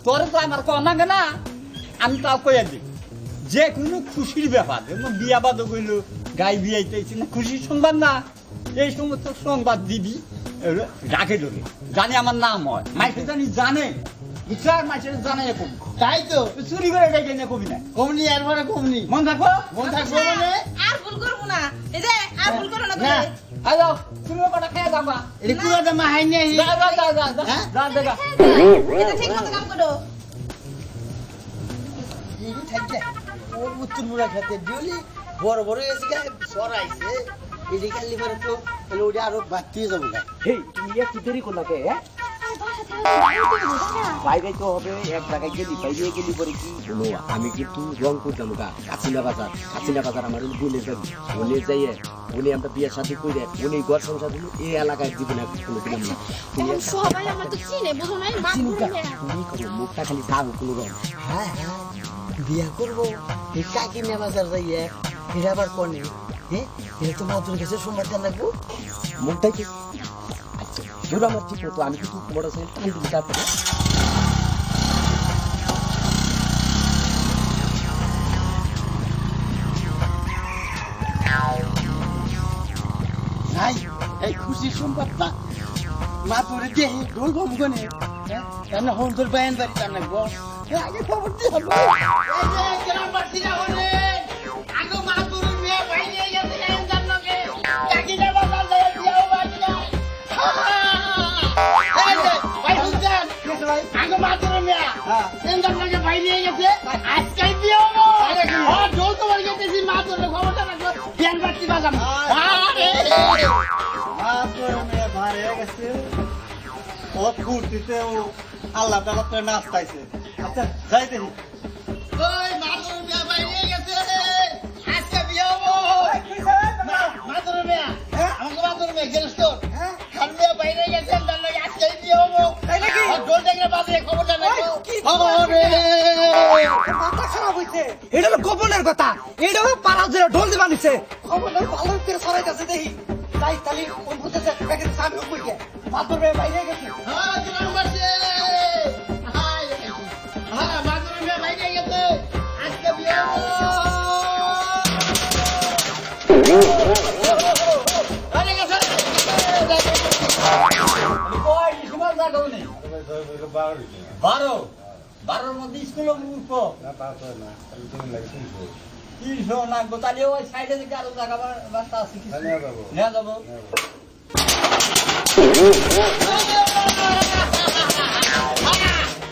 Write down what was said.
তোর তো আমার কনাগে না আমি তাও কইয়া দিই যে কোনো খুশির ব্যাপার যেমন বিয়া বাদ কইল গাই বিয়াইতেছি না খুশির সংবাদ না এই সমস্ত সংবাদ দিবি রাখে ধরে জানি আমার নাম হয় মাইসে জানি জানে বুঝছার মাইসের জানে কবি তাই তো চুরি করে ডেকে না কবি না কমনি আর মানে কমনি মন থাকবো মানে আর ভুল করবো না এই যে আর ভুল করো না না আয়ো তুমি কটা খেয়ে যাবা এটা কুড়াটা মাহাই নেই যা যা যা যা যা হ্যাঁ? যা দেখা এটা ঠিক মতো কাম করো এই থাকলে ও উত্তর মুড়া খেতে দিলি বড় বড় এসে গায়ে সরাইছে এদিকে লিভার তো তাহলে ওটা আরো বাড়তে যাবো গা এই তুমি কি দেরি করলা কে বাইরে তো হবে এক জায়গায় গেলি বাইরে গেলি পরে কি হলো আমি কিন্তু রংপুর যাবো গা কাছিনা বাজার আমার বলে যাবি বলে যাইয়ে উনি আমরা বিয়ের সাথে করে উনি ঘর সংসার দিল এই এলাকায় দিবি না কোনো দিলাম না এখন সবাই আমার তো চিনে বুঝো নাই মা চিনুকা তুমি করো মুখটা খালি দাও কোনো রং হ্যাঁ হ্যাঁ বিয়া করবো এই কাকি নেমাজার যাইয়ে এটা আবার কনে হ্যাঁ এটা তো মাতুর কাছে সোমবার দেন লাগবো মুখটাই কি আচ্ছা ধরো আমার ঠিক মতো আমি কিন্তু মোটরসাইকেল টান দিবি তারপরে নাই এই খুশির সংবাদ না মাতুরে দেহে ঢোল বম গনে হ্যাঁ এনে হন তোর বায়ান বাড়ি টান লাগবো আগে খবর দিয়ে হবে এই যে গ্রামবাসীরা হলে আগে মাতুরে মেয়ে ভাই নিয়ে গেছে এন জান্নকে কাকি নেবা যায় দিও বাড়ি না এই যে ভাই বুঝছেন আগে মাতুরে মেয়ে এন জান্নকে ভাই নিয়ে গেছে আজকাই দিও আর ঢোল তো বাড়ি গেছে মাতুরে খবরটা রাখো জ্ঞান বাড়তি বাজাম আরে আল্লাহ তালা তো নাচতাইছে আচ্ছা যাই দেখি ওই মাতুর মিয়া বাইরে গেছে আজকে বিয়ে হবো মাতুর মিয়া আমাকে মাতুর মিয়া গেলস তো খান মিয়া বাইরে গেছে তার লাগে আজকে বিয়ে হবো আর ঢোল দেখলে বাজে খবরটা নাকি আরে মাথা খারাপ হইছে এটা হলো গোপনের কথা এটা পাড়া জেলা ঢোল দিবা নিছে খবরটা ভালো করে সরাইতাছে দেখি তাই তালি কোন বুঝতেছে প্যাকেট সামনে কইছে মাতুর মেয়ে বাইরে গেছে হ্যাঁ গ্রামবাসী হাই হ্যাঁ মাতুর মিয়া বাইরে গেছে আজকে বিয়ে হবো আরে গেছে কই সময় জাগাও নেই 12 মধ্যে স্কুলে উঠবো কি শোনা গোতালি ওই সাইডে দিকে আরো জায়গা বাস্তা আছে কি নিয়ে যাবো আরে